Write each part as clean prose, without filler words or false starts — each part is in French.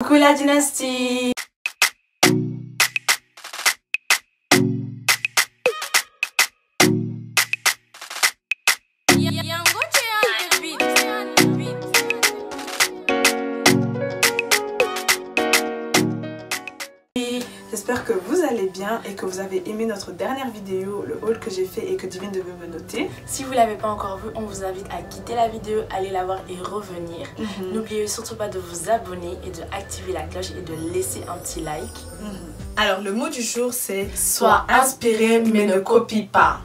Coucou la dynastie. J'espère que vous allez bien et que vous avez aimé notre dernière vidéo, le haul que j'ai fait et que Divine devait me noter. Si vous ne l'avez pas encore vu, on vous invite à quitter la vidéo, aller la voir et revenir. N'oubliez surtout pas de vous abonner et de activer la cloche et de laisser un petit like. Alors le mot du jour c'est Sois inspiré mais ne copie pas.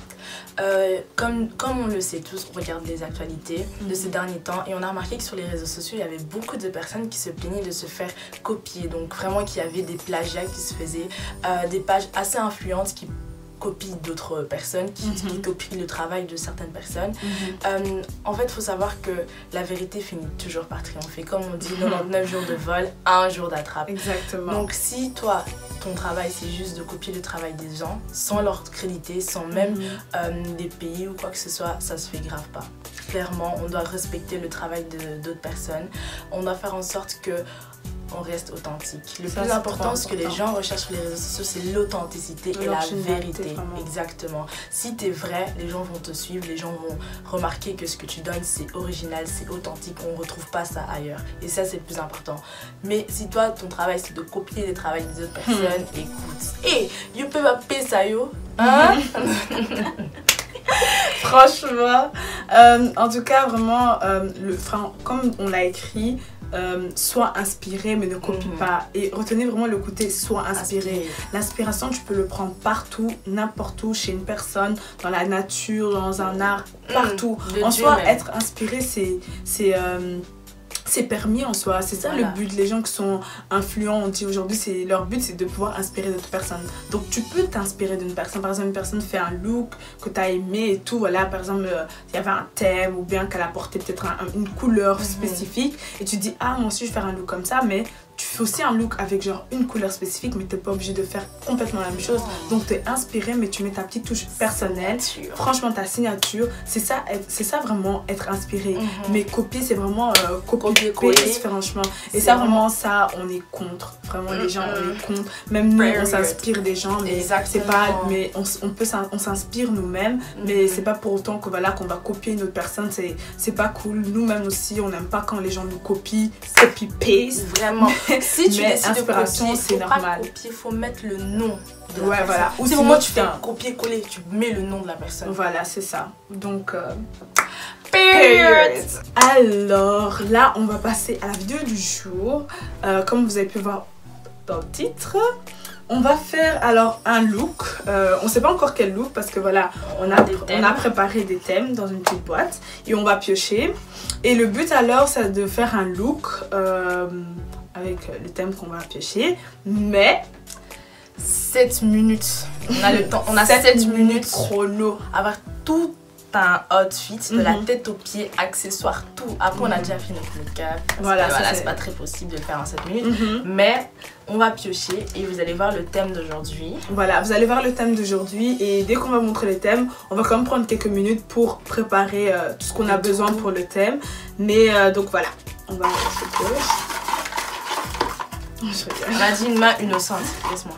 Comme on le sait tous, on regarde les actualités de ces derniers temps et on a remarqué que sur les réseaux sociaux il y avait beaucoup de personnes qui se plaignaient de se faire copier, donc vraiment qu'il y avait des plagiats qui se faisaient, des pages assez influentes qui copient d'autres personnes, qui copient le travail de certaines personnes. En fait, il faut savoir que la vérité finit toujours par triompher. Comme on dit, 99 jours de vol, 1 jour d'attrape. Exactement. Donc si toi, ton travail c'est juste de copier le travail des gens, sans leur créditer, sans même les payer ou quoi que ce soit, ça se fait grave pas. Clairement, on doit respecter le travail d'autres personnes. On doit faire en sorte que on reste authentique. Le plus important, ce que les gens recherchent sur les réseaux sociaux, c'est l'authenticité et la vérité. Vraiment. Exactement. Si tu es vrai, les gens vont te suivre, les gens vont remarquer que ce que tu donnes, c'est original, c'est authentique, on ne retrouve pas ça ailleurs. Et ça, c'est le plus important. Mais si toi, ton travail, c'est de copier les travails des autres personnes, écoute. Et, you peux m'appeler ça, yo. Hein? Franchement, en tout cas, vraiment, comme on l'a écrit, sois inspiré mais ne copie pas, et retenez vraiment le côté sois inspiré. L'inspiration, tu peux le prendre partout, n'importe où, chez une personne, dans la nature, dans un art, partout. En soi, être inspiré, c'est permis en soi, c'est ça le but. Les gens qui sont influents, on dit aujourd'hui, leur but c'est de pouvoir inspirer d'autres personnes. Donc tu peux t'inspirer d'une personne, par exemple une personne fait un look que tu as aimé et tout, voilà, par exemple il y avait un thème ou bien qu'elle a porté peut-être une couleur spécifique et tu dis ah moi aussi je vais faire un look comme ça, mais tu fais aussi un look avec genre une couleur spécifique, mais tu n'es pas obligé de faire complètement la même chose. Donc tu es inspiré mais tu mets ta petite touche personnelle, franchement ta signature, c'est ça vraiment être inspiré. Mais copier c'est vraiment copier-coller franchement, et ça vraiment ça on est contre, vraiment les gens on est contre, même nous on s'inspire des gens, mais c'est pas, mais on s'inspire nous-mêmes, mais c'est pas pour autant que voilà qu'on va copier une autre personne, c'est pas cool. Nous-mêmes aussi on n'aime pas quand les gens nous copient, copy-paste vraiment. Si tu décides de copier, c'est normal. Il faut mettre le nom de la personne. Voilà. Ou sinon tu fais un copier-coller, tu mets le nom de la personne. Voilà, c'est ça. Donc period. Alors là on va passer à la vidéo du jour. Comme vous avez pu voir dans le titre, on va faire alors un look. On sait pas encore quel look parce que voilà, on a préparé des thèmes dans une petite boîte et on va piocher. Et le but alors c'est de faire un look avec le thème qu'on va piocher, mais 7 minutes. On a le temps, on a 7 minutes chrono. Avoir tout un outfit, de la tête aux pieds, accessoires, tout. Après on a déjà fait notre make-up. Voilà, c'est pas très possible de le faire en 7 minutes. Mais on va piocher et vous allez voir le thème d'aujourd'hui. Voilà, vous allez voir le thème d'aujourd'hui et dès qu'on va montrer le thème, on va quand même prendre quelques minutes pour préparer tout ce qu'on a besoin pour le thème. Mais donc voilà, on va se pioche. Vas-y, une main innocente, laisse-moi.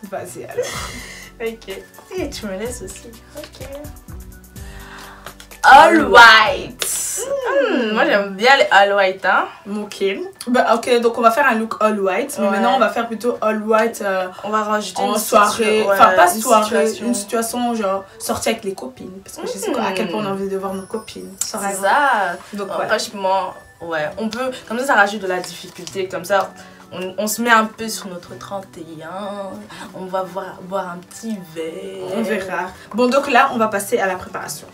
Vas-y alors. Ok. Et tu me laisses aussi. Ok. All white. Moi j'aime bien les all white, hein. Ok. Bah, ok, donc on va faire un look all white. Mais maintenant on va faire plutôt all white. On va rajouter en soirée. Enfin pas soirée, une situation genre sortie avec les copines. Parce que je sais à quel point on a envie de voir nos copines. C'est ça. Donc franchement, ouais. On peut, comme ça rajoute de la difficulté. Comme ça on se met un peu sur notre 31. On va boire un petit verre. On verra. Bon donc là on va passer à la préparation.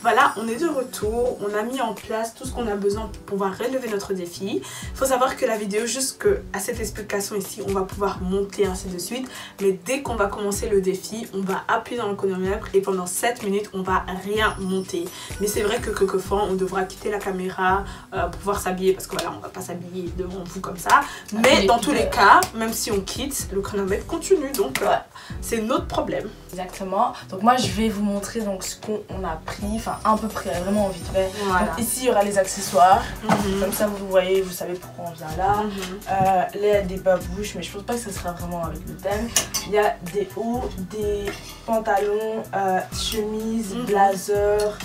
Voilà, on est de retour, on a mis en place tout ce qu'on a besoin pour pouvoir relever notre défi. Il faut savoir que la vidéo, jusqu'à cette explication ici, on va pouvoir monter ainsi de suite. Mais dès qu'on va commencer le défi, on va appuyer dans le chronomètre et pendant 7 minutes, on va rien monter. Mais c'est vrai que quelquefois, on devra quitter la caméra pour pouvoir s'habiller parce que voilà, on va pas s'habiller devant vous comme ça. Mais dans tous les cas, même si on quitte, le chronomètre continue. Donc c'est notre problème. Exactement. Donc moi je vais vous montrer donc ce qu'on a pris, enfin à peu près, vraiment vite fait. Voilà. Donc ici il y aura les accessoires. Comme ça vous voyez, vous savez pourquoi on vient là. Là il y a des babouches, mais je pense pas que ça sera vraiment avec le thème. Il y a des hauts, des pantalons, chemises, blazers,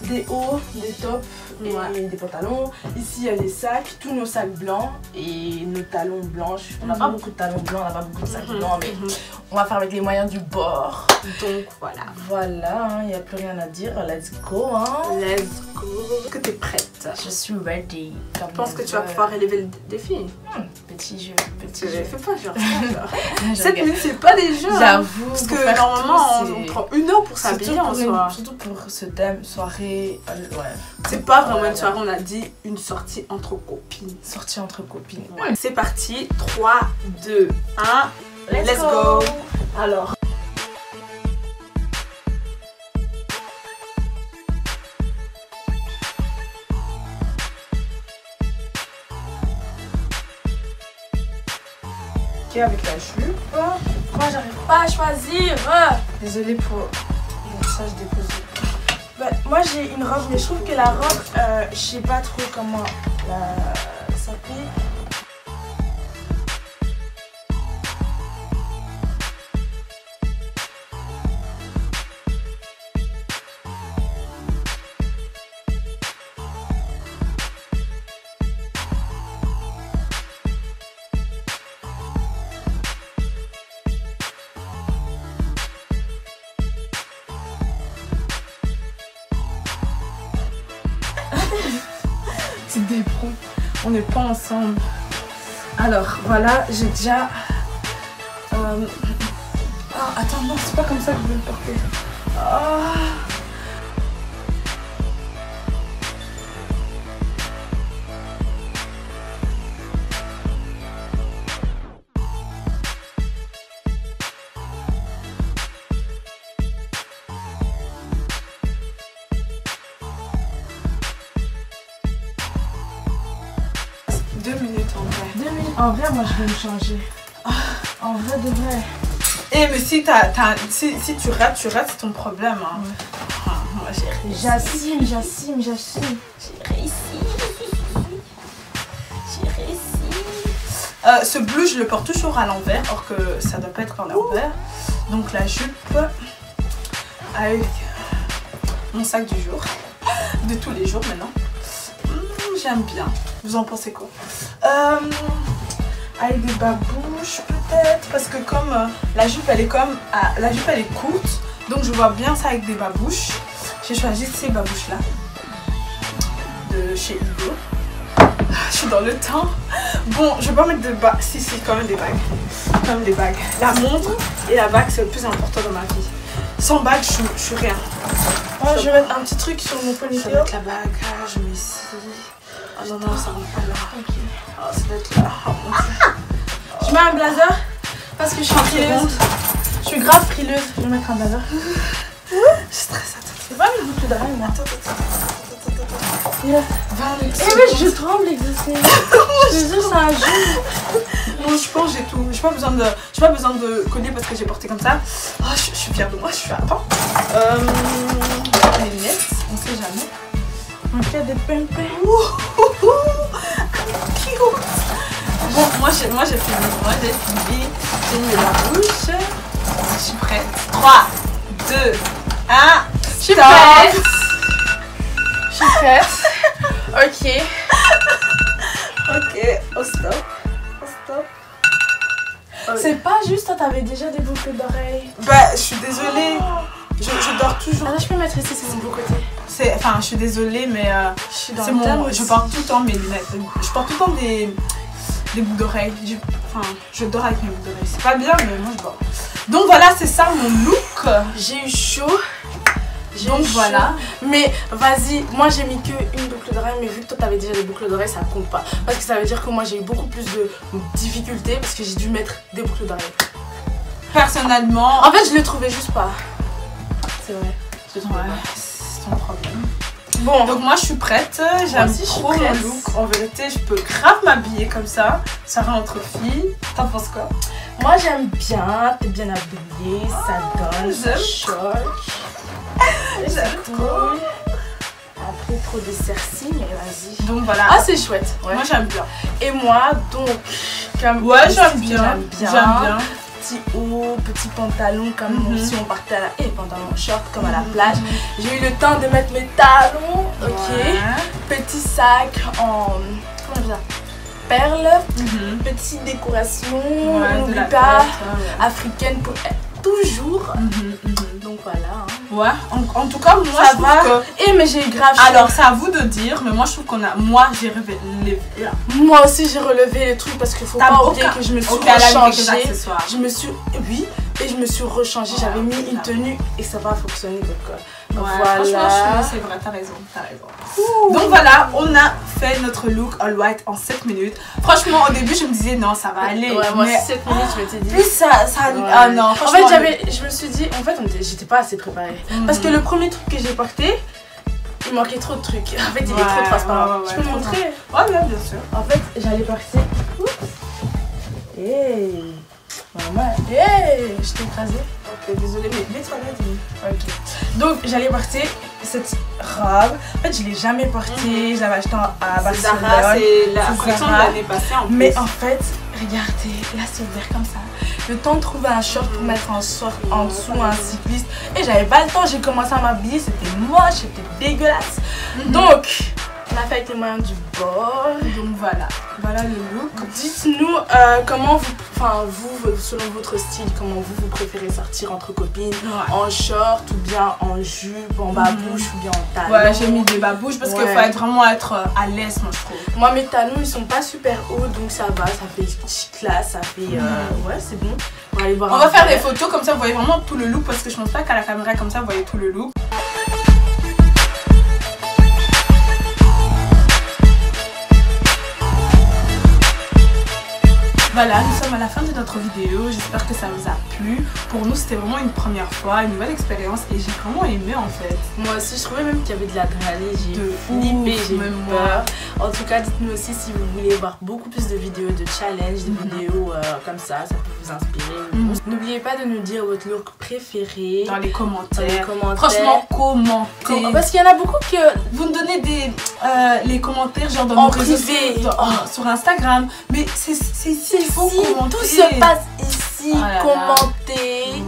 des hauts, des tops et des pantalons. Ici il y a les sacs, tous nos sacs blancs et nos talons blanches. On n'a pas beaucoup de talons blancs, on n'a pas beaucoup de sacs blancs, mais on va faire avec les moyens du bord. Donc voilà. Voilà, il n'y a plus rien à dire. Let's go. Let's go. Est-ce que tu es prête? Je suis ready. Je pense que tu vas pouvoir relever le défi. Petit jeu. Fais pas genre. 7 minutes, c'est pas des jeux. J'avoue. Parce que normalement, on prend 1 heure pour s'habiller en soi. Surtout pour ce thème, soirée. C'est pas vraiment une soirée, on a dit une sortie entre copines. Sortie entre copines. C'est parti. 3, 2, 1. Let's go. Alors. Avec la jupe. Moi j'arrive pas à choisir. Désolée pour le message déposé. Moi j'ai une robe, mais je trouve que la robe, je sais pas trop comment la s'appeler. C'est des pros. On n'est pas ensemble. Alors voilà, j'ai déjà. Ah, attends, non, c'est pas comme ça que je veux le porter. Ah. En vrai, moi je vais me changer. En vrai de vrai. Eh, mais si tu rates, c'est ton problème. Hein. Moi j'ai réussi. J'assume. J'ai réussi. Ce bleu, je le porte toujours à l'envers, or que ça doit pas être à l'envers. Donc la jupe avec mon sac du jour, de tous les jours maintenant. J'aime bien. Vous en pensez quoi? Avec des babouches peut-être, parce que comme la jupe elle est courte, donc je vois bien ça avec des babouches. J'ai choisi ces babouches là de chez Hugo. Je suis dans le temps. Bon, je vais pas mettre de bagues. Si, quand même des bagues. Quand même des bagues. La montre et la bague, c'est le plus important dans ma vie. Sans bague, je suis rien. Moi, je vais mettre un petit truc sur mon ponytail. Je vais mettre la bague. Je mets ici. Ah non, ça rentre pas là. Ok. Ah, ça va être là. Oh, mon Dieu. Je mets un blazer parce que je suis frileuse. Je suis grave frileuse. Je vais mettre un blazer. Je stresse. C'est pas une boucle d'oreille, moi. Attends. Je tremble, exaucé. Je te jure, c'est un jeu. Non, je pense que j'ai tout. J'ai pas besoin de collier parce que j'ai porté comme ça. Oh, je suis fière de moi. Je suis à temps. Les lunettes, on sait jamais. On fait des pimpins. Bon, moi j'ai fini. J'ai mis la bouche. Je suis prête. 3, 2, 1. Je suis prête. Ok. Oh stop. C'est pas juste, toi t'avais déjà des boucles d'oreilles. Bah, je suis désolée. Je dors toujours. Ah, je peux mettre ici, c'est mon beau côté. Enfin, je suis désolée, mais c'est mon. Je porte tout le temps mes lunettes. Je porte tout le temps des boucles d'oreilles. Je dors avec mes boucles d'oreilles. C'est pas bien, mais moi je dors. Donc voilà, c'est ça mon look. J'ai eu chaud. Donc voilà. Mais vas-y, moi j'ai mis que une boucle d'oreille, mais vu que toi t'avais déjà des boucles d'oreilles, ça compte pas. Parce que ça veut dire que moi j'ai eu beaucoup plus de difficultés parce que j'ai dû mettre des boucles d'oreilles. Personnellement, en fait, je les trouvais juste pas. C'est vrai. c'est ton problème. Bon, donc moi je suis prête, j'aime trop mon look. En vérité, je peux grave m'habiller comme ça. Ça rend entre filles. T'en penses quoi? moi j'aime bien, t'es bien habillée, ça donne, ça j'aime choque. J'aime trop. Après trop de cercis, mais vas-y. Donc voilà. Ah, c'est chouette. Ouais. Moi j'aime bien. Et moi, donc, comme Ouais, j'aime bien. J'aime bien. Petit haut, petit pantalon, comme si on partait à la. Et pantalon short, comme à la plage. J'ai eu le temps de mettre mes talons. Ok. Ouais. Petit sac en. Comment on dit ça? Perles. Petite décoration. Ouais, on de n'oublie la pas. tête, ouais. Africaine pour toujours. Donc voilà. Hein. Ouais, en tout cas, moi Ça je trouve va. que. Et mais j'ai grave. Alors, c'est à vous de dire, mais moi je trouve qu'on a. Moi j'ai relevé. Moi aussi j'ai relevé les trucs parce qu'il faut pas oublier que je me suis rechangée. Je me suis. Oui, et je me suis rechangée. J'avais mis une tenue et ça va fonctionner. Donc voilà. Franchement, c'est vrai, t'as raison. Donc voilà, on a fait notre look all white en 7 minutes. Franchement, au début, je me disais non, ça va aller. Ouais, moi, mais 7 minutes, je m'étais dit. Plus ça. Ouais. Ah non, en fait, je me suis dit, en fait, j'étais pas assez préparée. Parce que le premier truc que j'ai porté, il manquait trop de trucs. En fait, il est trop transparent. Je peux montrer? Ouais, bien sûr. En fait, j'allais porter. Hey! Maman, hey! Je t'ai écrasée. Ok, désolée, mais mets-toi là, ok. Donc, j'allais porter cette robe. En fait, je l'ai jamais portée. Je l'avais achetée à Barcelone. C'est la collection de l'année passée en plus. Mais en fait, regardez, là c'est ouvert comme ça. Le temps de trouver un short pour mettre en dessous un cycliste. Et j'avais pas le temps, j'ai commencé à m'habiller, c'était moche, c'était dégueulasse. Donc, on a fait avec les moyens du bord. Donc voilà le look. Dites-nous comment vous, selon votre style, comment vous préférez sortir entre copines, en short ou bien en jupe, en babouche ou bien en talons. Ouais, j'ai mis des babouches parce qu'il faut vraiment être à l'aise, moi je trouve. Moi mes talons ils sont pas super hauts donc ça va, ça fait classe, ça fait ouais c'est bon. On va faire des photos comme ça vous voyez vraiment tout le look parce que je pense pas qu'à la caméra comme ça vous voyez tout le look. Voilà, nous sommes à la fin de notre vidéo, j'espère que ça vous a plu. Pour nous c'était vraiment une première fois, une nouvelle expérience et j'ai vraiment aimé en fait. Moi aussi je trouvais même qu'il y avait de l'adrénaline, j'ai flippé, j'ai eu peur. En tout cas dites-nous aussi si vous voulez voir beaucoup plus de vidéos de challenge, des vidéos comme ça peut vous inspirer. N'oubliez pas de nous dire votre look préféré dans les commentaires. Franchement commentez. Parce qu'il y en a beaucoup que vous nous donnez les commentaires genre dans en nos privé sur Instagram, mais c'est ici il faut commenter. Tout se passe ici, commentez,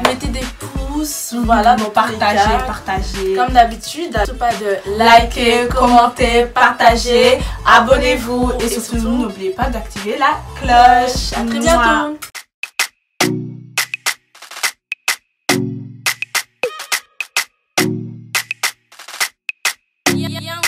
mettez des pouces, voilà, donc partagez. Comme d'habitude, n'oubliez pas de liker, commenter, partager, abonnez-vous et surtout n'oubliez pas d'activer la cloche. À très bientôt. Yeah.